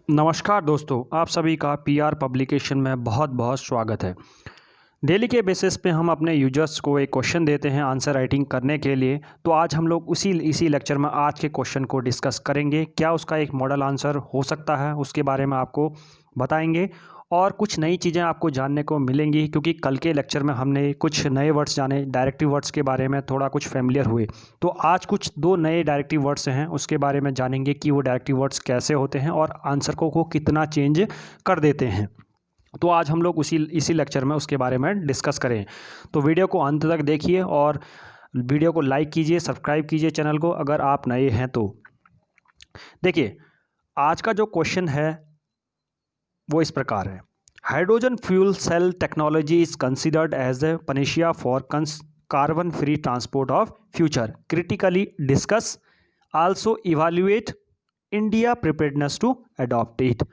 नमस्कार दोस्तों, आप सभी का पीआर पब्लिकेशन में बहुत बहुत स्वागत है। डेली के बेसिस पे हम अपने यूजर्स को एक क्वेश्चन देते हैं आंसर राइटिंग करने के लिए। तो आज हम लोग इसी लेक्चर में आज के क्वेश्चन को डिस्कस करेंगे। क्या उसका एक मॉडल आंसर हो सकता है, उसके बारे में आपको बताएंगे और कुछ नई चीज़ें आपको जानने को मिलेंगी, क्योंकि कल के लेक्चर में हमने कुछ नए वर्ड्स जाने, डायरेक्टिव वर्ड्स के बारे में थोड़ा कुछ फेमिलियर हुए। तो आज कुछ दो नए डायरेक्टिव वर्ड्स हैं, उसके बारे में जानेंगे कि वो डायरेक्टिव वर्ड्स कैसे होते हैं और आंसर को कितना चेंज कर देते हैं। तो आज हम लोग इसी लेक्चर में उसके बारे में डिस्कस करें। तो वीडियो को अंत तक देखिए और वीडियो को लाइक कीजिए, सब्सक्राइब कीजिए चैनल को अगर आप नए हैं तो। देखिए, आज का जो क्वेश्चन है वो इस प्रकार है। Hydrogen fuel cell technology is considered as a panacea for carbon free transport of future, critically discuss, also evaluate, India preparedness to adopt it.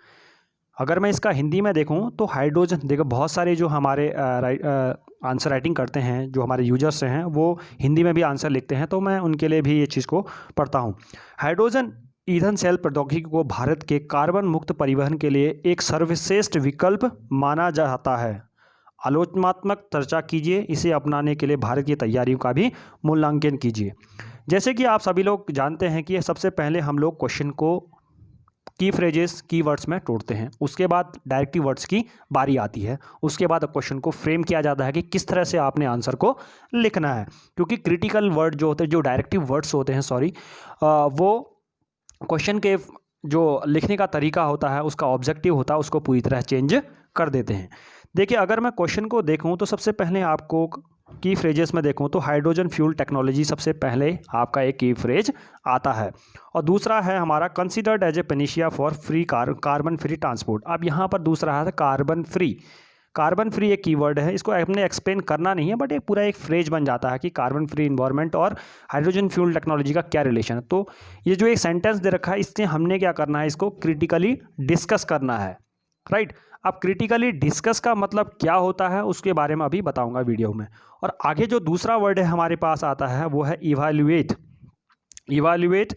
अगर मैं इसका हिंदी में देखूं तो हाइड्रोजन, देखो बहुत सारे जो हमारे आंसर राइटिंग करते हैं, जो हमारे यूजर्स हैं, वो हिंदी में भी आंसर लिखते हैं, तो मैं उनके लिए भी ये चीज़ को पढ़ता हूं। हाइड्रोजन ईंधन सेल प्रौद्योगिकी को भारत के कार्बन मुक्त परिवहन के लिए एक सर्वश्रेष्ठ विकल्प माना जाता है। आलोचनात्मक चर्चा कीजिए, इसे अपनाने के लिए भारत की तैयारियों का भी मूल्यांकन कीजिए। जैसे कि आप सभी लोग जानते हैं कि सबसे पहले हम लोग क्वेश्चन को की फ्रेजेस, की वर्ड्स में तोड़ते हैं, उसके बाद डायरेक्टिव वर्ड्स की बारी आती है, उसके बाद क्वेश्चन को फ्रेम किया जाता है कि किस तरह से आपने आंसर को लिखना है। क्योंकि क्रिटिकल वर्ड जो होते हैं, जो डायरेक्टिव वर्ड्स होते हैं, वो क्वेश्चन के जो लिखने का तरीका होता है, उसका ऑब्जेक्टिव होता है, उसको पूरी तरह चेंज कर देते हैं। देखिए, अगर मैं क्वेश्चन को देखूं तो सबसे पहले आपको की फ्रेजेस में देखूं तो हाइड्रोजन फ्यूल टेक्नोलॉजी सबसे पहले आपका एक की फ्रेज आता है, और दूसरा है हमारा considered as a panacea for free carbon free transport. अब यहाँ पर दूसरा है कार्बन फ्री। कार्बन फ्री एक कीवर्ड है, इसको हमने एक्सप्लेन करना नहीं है, बट एक पूरा एक फ्रेज बन जाता है कि कार्बन फ्री इन्वायरमेंट और हाइड्रोजन फ्यूल टेक्नोलॉजी का क्या रिलेशन है। तो ये जो एक सेंटेंस दे रखा है, इससे हमने क्या करना है, इसको क्रिटिकली डिस्कस करना है, राइट। अब क्रिटिकली डिस्कस का मतलब क्या होता है उसके बारे में अभी बताऊंगा वीडियो में। और आगे जो दूसरा वर्ड है हमारे पास आता है वो है evaluate. Evaluate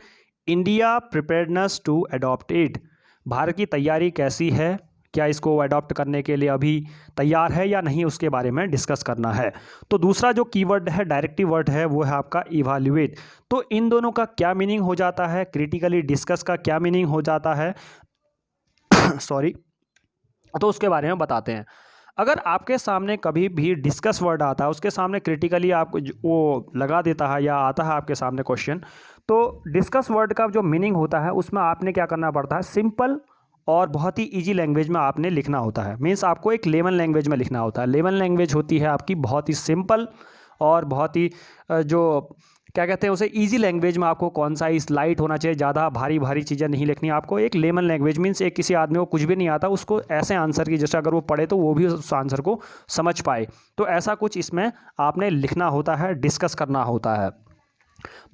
India preparedness to adopt it. Bharat की तैयारी कैसी है, क्या इसको अडॉप्ट करने के लिए अभी तैयार है या नहीं, उसके बारे में डिस्कस करना है। तो दूसरा जो कीवर्ड है, डायरेक्टिव वर्ड है, वो है आपका इवैल्यूएट। तो इन दोनों का क्या मीनिंग हो जाता है, क्रिटिकली डिस्कस का क्या मीनिंग हो जाता है सॉरी, तो उसके बारे में बताते हैं। अगर आपके सामने कभी भी डिस्कस वर्ड आता है, उसके सामने क्रिटिकली आप वो लगा देता है या आता है आपके सामने क्वेश्चन, तो डिस्कस वर्ड का जो मीनिंग होता है उसमें आपने क्या करना पड़ता है, सिंपल और बहुत ही इजी लैंग्वेज में आपने लिखना होता है। मीन्स आपको एक लेमन लैंग्वेज में लिखना होता है। लेमन लैंग्वेज होती है आपकी बहुत ही सिंपल और बहुत ही जो क्या कहते हैं उसे, इजी लैंग्वेज में आपको कौन सा इस लाइट होना चाहिए, ज़्यादा भारी भारी चीज़ें नहीं लिखनी। आपको एक लेमन लैंग्वेज मीन्स एक किसी आदमी को कुछ भी नहीं आता, उसको ऐसे आंसर की जैसे अगर वो पढ़े तो वो भी उस आंसर को समझ पाए, तो ऐसा कुछ इसमें आपने लिखना होता है, डिस्कस करना होता है।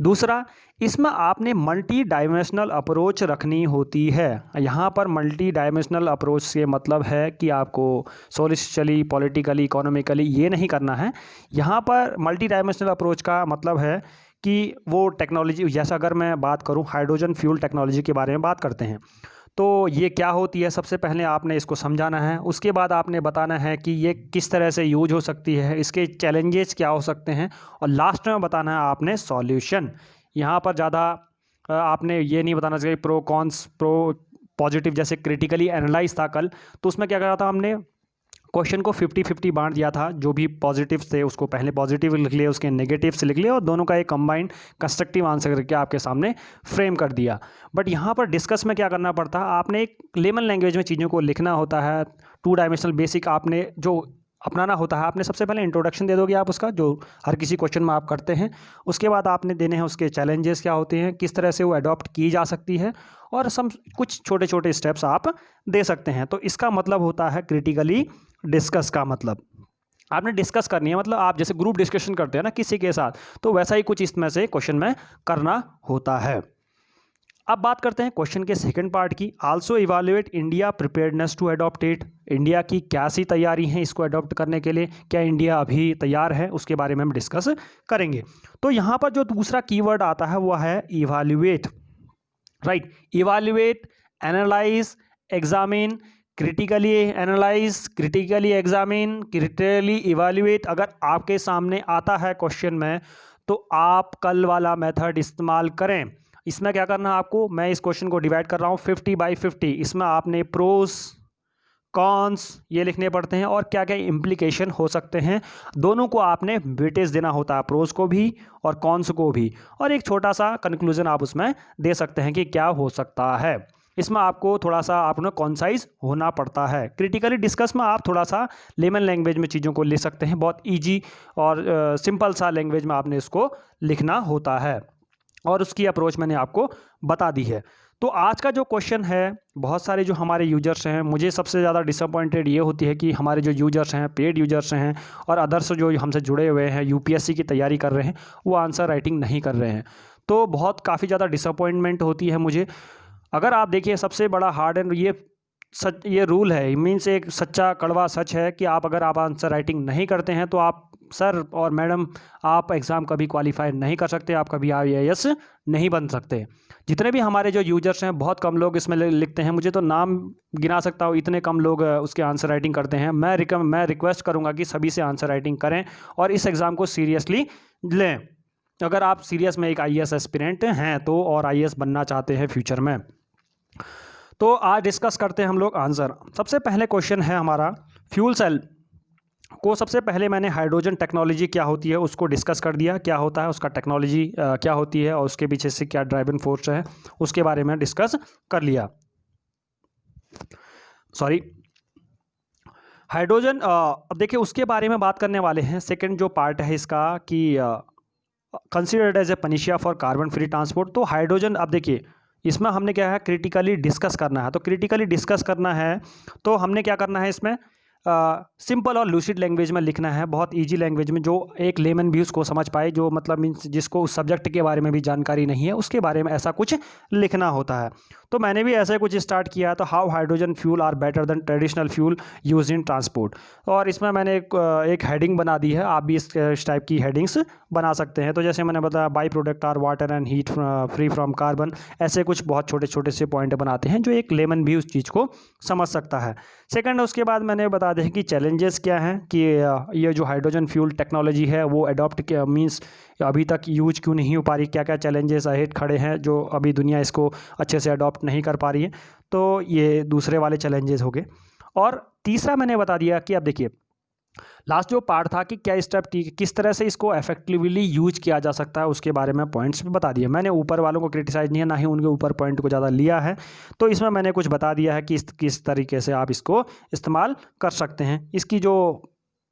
दूसरा, इसमें आपने मल्टी डायमेंशनल अप्रोच रखनी होती है। यहाँ पर मल्टी डायमेंशनल अप्रोच से मतलब है कि आपको सोशली, पॉलिटिकली, इकोनॉमिकली ये नहीं करना है। यहाँ पर मल्टी डायमेंशनल अप्रोच का मतलब है कि वो टेक्नोलॉजी, जैसा अगर मैं बात करूँ हाइड्रोजन फ्यूल टेक्नोलॉजी के बारे में बात करते हैं, तो ये क्या होती है, सबसे पहले आपने इसको समझाना है। उसके बाद आपने बताना है कि ये किस तरह से यूज हो सकती है, इसके चैलेंजेस क्या हो सकते हैं, और लास्ट में बताना है आपने सॉल्यूशन। यहाँ पर ज़्यादा आपने ये नहीं बताना चाहिए प्रो कॉन्स, प्रो पॉजिटिव, जैसे क्रिटिकली एनालाइज था कल, तो उसमें क्या करा था हमने, क्वेश्चन को 50-50 बांट दिया था। जो भी पॉजिटिव्स थे उसको पहले पॉजिटिव लिख लिए, उसके नेगेटिव्स लिख लिए, और दोनों का एक कंबाइंड कंस्ट्रक्टिव आंसर करके आपके सामने फ्रेम कर दिया। बट यहाँ पर डिस्कस में क्या करना पड़ता है, आपने एक लेमन लैंग्वेज में चीज़ों को लिखना होता है। 2 डायमेंशनल बेसिक आपने जो अपनाना होता है, आपने सबसे पहले इंट्रोडक्शन दे दोगे आप उसका, जो हर किसी क्वेश्चन में आप करते हैं। उसके बाद आपने देने हैं उसके चैलेंजेस क्या होते हैं, किस तरह से वो अडॉप्ट की जा सकती है, और सब कुछ छोटे छोटे स्टेप्स आप दे सकते हैं। तो इसका मतलब होता है क्रिटिकली डिस्कस का मतलब आपने डिस्कस करनी है, मतलब आप जैसे ग्रुप डिस्कशन करते हैं ना किसी के साथ, तो वैसा ही कुछ इसमें से क्वेश्चन में करना होता है। अब बात करते हैं क्वेश्चन के सेकंड पार्ट की। Also evaluate India preparedness to adopt it. India की क्या सी तैयारी है इसको अडॉप्ट करने के लिए, क्या इंडिया अभी तैयार है, उसके बारे में हम डिस्कस करेंगे। तो यहाँ पर जो दूसरा कीवर्ड आता है वह है evaluate, right. Evaluate, analyse examine, critically analyse, critically examine, critically evaluate अगर आपके सामने आता है क्वेश्चन में तो आप कल वाला मेथड इस्तेमाल करें। इसमें क्या करना है आपको, मैं इस क्वेश्चन को डिवाइड कर रहा हूँ 50/50। इसमें आपने प्रोस कॉन्स ये लिखने पड़ते हैं और क्या क्या इम्प्लीकेशन हो सकते हैं, दोनों को आपने वेटेज देना होता है, प्रोस को भी और कॉन्स को भी, और एक छोटा सा कंक्लूजन आप उसमें दे सकते हैं कि क्या हो सकता है। इसमें आपको थोड़ा सा आपने कॉन्साइज होना पड़ता है। क्रिटिकली डिस्कस में आप थोड़ा सा लेमन लैंग्वेज में चीज़ों को ले सकते हैं, बहुत ईजी और सिंपल सा लैंग्वेज में आपने इसको लिखना होता है, और उसकी अप्रोच मैंने आपको बता दी है। तो आज का जो क्वेश्चन है, बहुत सारे जो हमारे यूजर्स हैं, मुझे सबसे ज़्यादा डिसअपॉइंटेड ये होती है कि हमारे जो यूजर्स हैं, पेड यूजर्स हैं और अदर्स जो हमसे जुड़े हुए हैं, यूपीएससी की तैयारी कर रहे हैं, वो आंसर राइटिंग नहीं कर रहे हैं। तो बहुत काफ़ी ज़्यादा डिसअपॉइंटमेंट होती है मुझे। अगर आप देखिए, सबसे बड़ा हार्ड एंड ये रूल है, मीन्स एक सच्चा कड़वा सच है कि अगर आप आंसर राइटिंग नहीं करते हैं तो आप सर और मैडम आप एग्ज़ाम कभी क्वालिफाई नहीं कर सकते, आप कभी IAS नहीं बन सकते। जितने भी हमारे जो यूजर्स हैं, बहुत कम लोग इसमें लिखते हैं, मुझे तो नाम गिना सकता हूँ, इतने कम लोग उसके आंसर राइटिंग करते हैं। मैं रिक्वेस्ट करूँगा कि सभी से आंसर राइटिंग करें और इस एग्ज़ाम को सीरियसली लें। अगर आप सीरियस में एक IAS एस्पिरेंट हैं तो, और IAS बनना चाहते हैं फ्यूचर में। तो आज डिस्कस करते हैं हम लोग आंसर। सबसे पहले क्वेश्चन है हमारा, फ्यूल सेल को सबसे पहले मैंने हाइड्रोजन टेक्नोलॉजी क्या होती है उसको डिस्कस कर दिया, क्या होता है उसका टेक्नोलॉजी क्या होती है और उसके पीछे से क्या ड्राइविंग फोर्स है उसके बारे में डिस्कस कर लिया। सॉरी, हाइड्रोजन अब देखिए उसके बारे में बात करने वाले हैं। सेकंड जो पार्ट है इसका कि considered as a panacea for carbon free transport. तो हाइड्रोजन, अब देखिए इसमें हमने क्या है, क्रिटिकली डिस्कस करना है। तो क्रिटिकली डिस्कस करना है तो हमने क्या करना है, इसमें सिंपल और लूसिड लैंग्वेज में लिखना है, बहुत इजी लैंग्वेज में, जो एक लेमन भी उसको समझ पाए, जो मतलब मीन्स जिसको उस सब्जेक्ट के बारे में भी जानकारी नहीं है उसके बारे में ऐसा कुछ लिखना होता है। तो मैंने भी ऐसे कुछ स्टार्ट किया। तो how hydrogen fuel are better than traditional fuel use in transport, और इसमें मैंने एक हेडिंग बना दी है। आप भी इस टाइप की हेडिंग्स बना सकते हैं। तो जैसे मैंने बताया, by product are water and heat free from carbon, ऐसे कुछ बहुत छोटे छोटे से पॉइंट बनाते हैं जो एक लेमन भी उस चीज़ को समझ सकता है। सेकंड, उसके बाद मैंने बता दें कि चैलेंजेस क्या हैं, कि ये जो हाइड्रोजन फ्यूल टेक्नोलॉजी है वो अडॉप्ट क्या मीन्स अभी तक यूज क्यों नहीं हो पा रही, क्या क्या चैलेंजेस अहेड खड़े हैं जो अभी दुनिया इसको अच्छे से अडॉप्ट नहीं कर पा रही है। तो ये दूसरे वाले चैलेंजेस हो गए। और तीसरा मैंने बता दिया कि अब देखिए लास्ट जो पार्ट था कि क्या स्टेप किस तरह से इसको इफेक्टिवली यूज किया जा सकता है, उसके बारे में पॉइंट्स भी बता दिए। मैंने ऊपर वालों को क्रिटिसाइज नहीं है, ना ही उनके ऊपर पॉइंट को ज़्यादा लिया है। तो इसमें मैंने कुछ बता दिया है कि किस तरीके से आप इसको इस्तेमाल कर सकते हैं। इसकी जो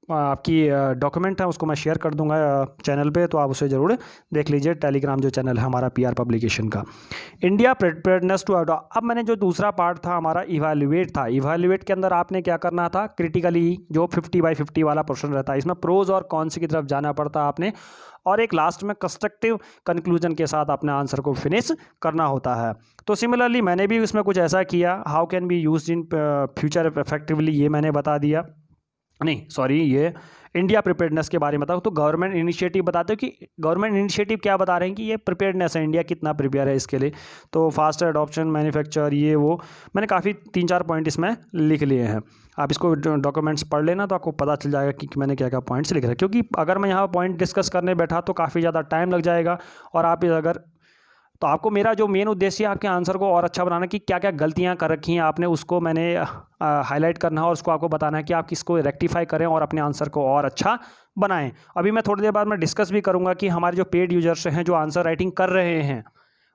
आपकी डॉक्यूमेंट है उसको मैं शेयर कर दूंगा चैनल पे, तो आप उसे ज़रूर देख लीजिए। टेलीग्राम जो चैनल है हमारा PR पब्लिकेशन का। India preparedness to adopt. अब मैंने जो दूसरा पार्ट था हमारा इवैल्यूएट था, इवैल्यूएट के अंदर आपने क्या करना था, क्रिटिकली जो 50/50 वाला पोर्शन रहता है, इसमें प्रोज और कॉन्स की तरफ जाना पड़ता है आपने, और एक लास्ट में कंस्ट्रक्टिव कंक्लूजन के साथ अपने आंसर को फिनिश करना होता है। तो सिमिलरली मैंने भी इसमें कुछ ऐसा किया। How can be use in future effectively, ये मैंने बता दिया। नहीं सॉरी, ये इंडिया प्रिपेयर्डनेस के बारे में बताओ। तो गवर्नमेंट इनिशिएटिव बताते हो कि गवर्नमेंट इनिशिएटिव क्या बता रहे हैं कि ये प्रिपेयर्डनेस है, इंडिया कितना प्रिपेयर है इसके लिए। तो फास्टर एडॉप्शन, मैन्युफैक्चर, ये वो मैंने काफ़ी 3-4 पॉइंट इसमें लिख लिए हैं। आप इसको डॉक्यूमेंट्स पढ़ लेना तो आपको पता चल जाएगा कि मैंने क्या क्या पॉइंट्स लिख रहे हैं। क्योंकि अगर मैं यहाँ पॉइंट डिस्कस करने बैठा तो काफ़ी ज़्यादा टाइम लग जाएगा, और आप अगर तो आपको मेरा जो मेन उद्देश्य है आपके आंसर को और अच्छा बनाना, कि क्या क्या गलतियां कर रखी हैं आपने, उसको मैंने हाईलाइट करना है और उसको आपको बताना है कि आप किसको रेक्टिफाई करें और अपने आंसर को और अच्छा बनाएं। अभी मैं थोड़ी देर बाद मैं डिस्कस भी करूंगा कि हमारे जो पेड यूजर्स हैं जो आंसर राइटिंग कर रहे हैं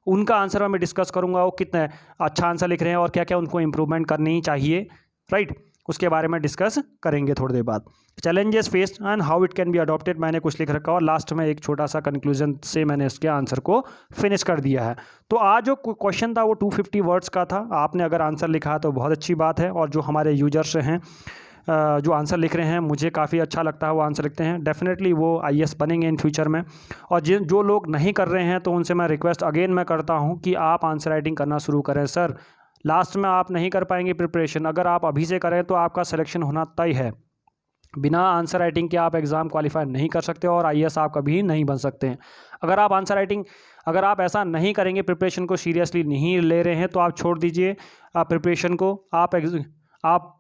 उनका आंसर मैं डिस्कस करूंगा, वो कितने अच्छा आंसर लिख रहे हैं और क्या क्या उनको इम्प्रूवमेंट करनी चाहिए, राइट, उसके बारे में डिस्कस करेंगे थोड़ी देर बाद। Challenges faced and how it can be adopted मैंने कुछ लिख रखा, और लास्ट में एक छोटा सा कंक्लूजन से मैंने इसके आंसर को फिनिश कर दिया है। तो आज जो क्वेश्चन था वो 250 वर्ड्स का था। आपने अगर आंसर लिखा है तो बहुत अच्छी बात है, और जो हमारे यूजर्स हैं जो आंसर लिख रहे हैं, मुझे काफ़ी अच्छा लगता है वो आंसर लिखते हैं। डेफिनेटली वो IAS बनेंगे इन फ्यूचर में। और जो लोग नहीं कर रहे हैं तो उनसे मैं रिक्वेस्ट अगेन मैं करता हूँ कि आप आंसर राइटिंग करना शुरू करें। सर लास्ट में आप नहीं कर पाएंगे प्रिपरेशन, अगर आप अभी से करें तो आपका सिलेक्शन होना तय है। बिना आंसर राइटिंग के आप एग्ज़ाम क्वालिफाई नहीं कर सकते और आईएएस आप कभी नहीं बन सकते हैं। अगर आप ऐसा नहीं करेंगे, प्रिपरेशन को सीरियसली नहीं ले रहे हैं, तो आप छोड़ दीजिए प्रिपरेशन को। आप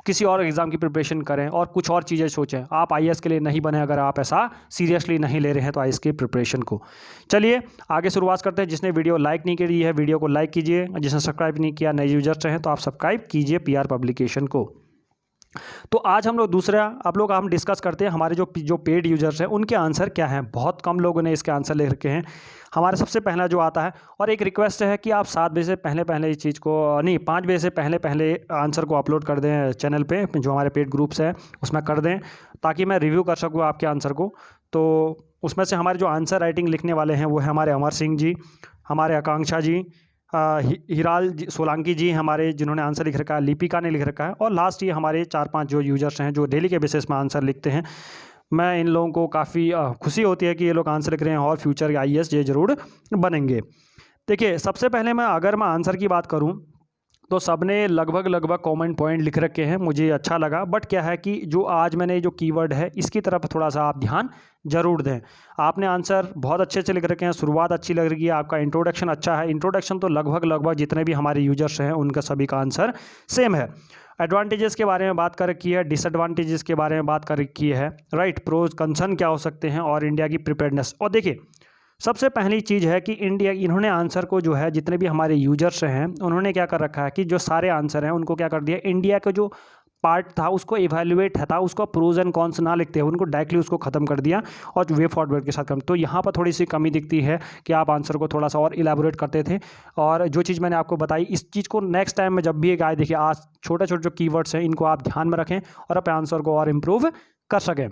किसी और एग्ज़ाम की प्रिपरेशन करें और कुछ और चीज़ें सोचें। आप आईएएस के लिए नहीं बने अगर आप ऐसा सीरियसली नहीं ले रहे हैं तो आईएएस की प्रिपरेशन को। चलिए आगे शुरुआत करते हैं। जिसने वीडियो लाइक नहीं करी है वीडियो को लाइक कीजिए, जिसने सब्सक्राइब नहीं किया, नए यूजर्स हैं तो आप सब्सक्राइब कीजिए पीआर पब्लिकेशन को। तो आज हम लोग हम डिस्कस करते हैं हमारे जो पेड यूजर्स हैं उनके आंसर क्या हैं। बहुत कम लोगों ने इसके आंसर लिख रखे हैं। हमारे सबसे पहला जो आता है, और एक रिक्वेस्ट है कि आप 7 बजे से पहले इस चीज़ को नहीं 5 बजे से पहले आंसर को अपलोड कर दें चैनल पे, जो हमारे पेड ग्रुप्स हैं उसमें कर दें, ताकि मैं रिव्यू कर सकूँ आपके आंसर को। तो उसमें से हमारे जो आंसर राइटिंग लिखने वाले हैं वो है हमारे अमर सिंह जी, हमारे आकांक्षा जी, हिराल सोलंकी जी हमारे, जिन्होंने आंसर लिख रखा है, लिपिका ने लिख रखा है, और लास्ट ये हमारे 4-5 जो यूजर्स हैं जो डेली के बेसिस में आंसर लिखते हैं। मैं इन लोगों को काफ़ी खुशी होती है कि ये लोग आंसर लिख रहे हैं और फ्यूचर के आईएएस ये ज़रूर बनेंगे। देखिए सबसे पहले अगर मैं आंसर की बात करूँ तो सबने लगभग कॉमन पॉइंट लिख रखे हैं, मुझे अच्छा लगा। बट क्या है कि जो आज मैंने जो कीवर्ड है इसकी तरफ थोड़ा सा आप ध्यान जरूर दें। आपने आंसर बहुत अच्छे से लिख रखे हैं, शुरुआत अच्छी लग रही है, आपका इंट्रोडक्शन अच्छा है। इंट्रोडक्शन तो लगभग जितने भी हमारे यूजर्स हैं उनका सभी का आंसर सेम है। एडवांटेजेस के बारे में बात कर रखी है, डिसएडवांटेजेस के बारे में बात कर रखी है, राइट, प्रोज कंसर्न क्या हो सकते हैं, और इंडिया की प्रिपेयर्डनेस। और देखिए सबसे पहली चीज़ है कि इन्होंने आंसर को जो है, जितने भी हमारे यूजर्स हैं उन्होंने क्या कर रखा है कि जो सारे आंसर हैं उनको क्या कर दिया, इंडिया का जो पार्ट था उसको इवैल्यूएट था, उसको प्रोज एंड कॉन्स ना लिखते हैं, उनको डायरेक्टली उसको ख़त्म कर दिया और वे फॉरवर्ड के साथ कम। तो यहाँ पर थोड़ी सी कमी दिखती है कि आप आंसर को थोड़ा सा और इलेबोरेट करते थे। और जो चीज़ मैंने आपको बताई, इस चीज़ को नेक्स्ट टाइम में जब भी एक आए, देखिए आज छोटे छोटे जो कीवर्ड्स हैं इनको आप ध्यान में रखें और अपने आंसर को और इम्प्रूव कर सकें।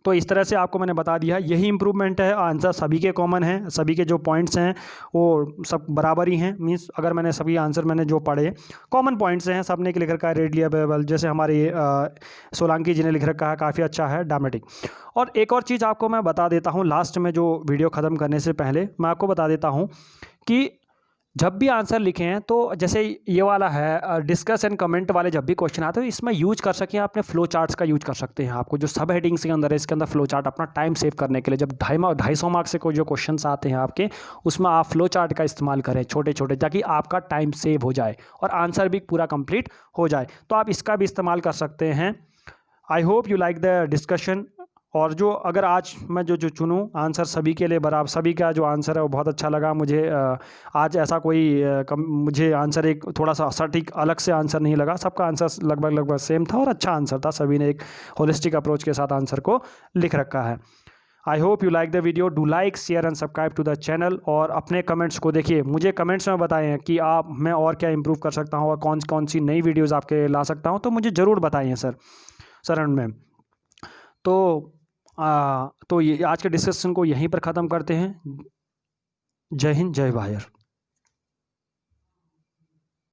तो इस तरह से आपको मैंने बता दिया, यही इंप्रूवमेंट है। आंसर सभी के कॉमन हैं, सभी के जो पॉइंट्स हैं वो सब बराबर ही हैं। मीन्स अगर मैंने सभी आंसर मैंने जो पढ़े कॉमन पॉइंट्स हैं, सब ने लिख रखा है रेडली अवेलेबल। जैसे हमारी सोलंकी जी ने लिख रखा है, काफ़ी अच्छा है, ड्रामेटिक। और एक और चीज़ आपको मैं बता देता हूँ लास्ट में, जो वीडियो ख़त्म करने से पहले मैं आपको बता देता हूँ कि जब भी आंसर लिखे हैं तो जैसे ये वाला है डिस्कस एंड कमेंट वाले, जब भी क्वेश्चन आते हैं इसमें यूज कर सकें अपने फ्लो चार्ट्स का यूज कर सकते हैं। आपको जो सब हेडिंग्स के अंदर है इसके अंदर फ्लो चार्ट, अपना टाइम सेव करने के लिए, जब 250 मार्क्स से कोई जो क्वेश्चन आते हैं आपके, उसमें आप फ्लो चार्ट का इस्तेमाल करें छोटे छोटे, ताकि आपका टाइम सेव हो जाए और आंसर भी पूरा कंप्लीट हो जाए। तो आप इसका भी इस्तेमाल कर सकते हैं। आई hope you like the discussion. और जो अगर आज मैं जो चुनूँ आंसर सभी के लिए बराबर, सभी का जो आंसर है वो बहुत अच्छा लगा मुझे। आज ऐसा कोई मुझे आंसर एक थोड़ा सा सटीक अलग से आंसर नहीं लगा, सबका आंसर लगभग सेम था और अच्छा आंसर था। सभी ने एक होलिस्टिक अप्रोच के साथ आंसर को लिख रखा है। I hope you like the video, do like share and subscribe to the channel. और अपने कमेंट्स को देखिए, मुझे कमेंट्स में बताएं कि मैं और क्या इंप्रूव कर सकता हूँ और कौन सी नई वीडियोज़ आपके ला सकता हूँ, तो मुझे ज़रूर बताइए सर में। तो ये आज के डिस्कशन को यहीं पर ख़त्म करते हैं। जय हिंद, जय भारत।